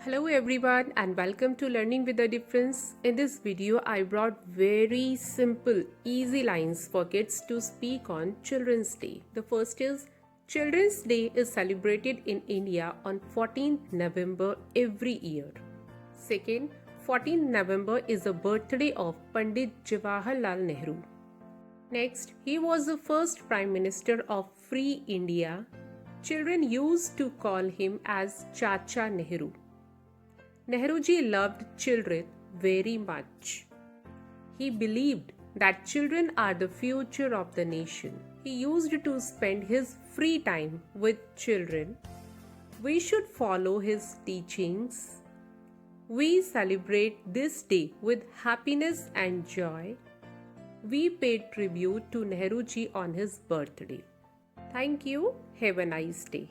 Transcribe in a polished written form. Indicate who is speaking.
Speaker 1: Hello everyone and welcome to Learning with a Difference. In this video, I brought very simple, easy lines for kids to speak on Children's Day. The first is, Children's Day is celebrated in India on 14th November every year. Second, 14th November is the birthday of Pandit Jawaharlal Nehru. Next, he was the first Prime Minister of Free India. Children used to call him as Chacha Nehru. Nehruji loved children very much. He believed that children are the future of the nation. He used to spend his free time with children. We should follow his teachings. We celebrate this day with happiness and joy. We pay tribute to Nehruji on his birthday. Thank you. Have a nice day.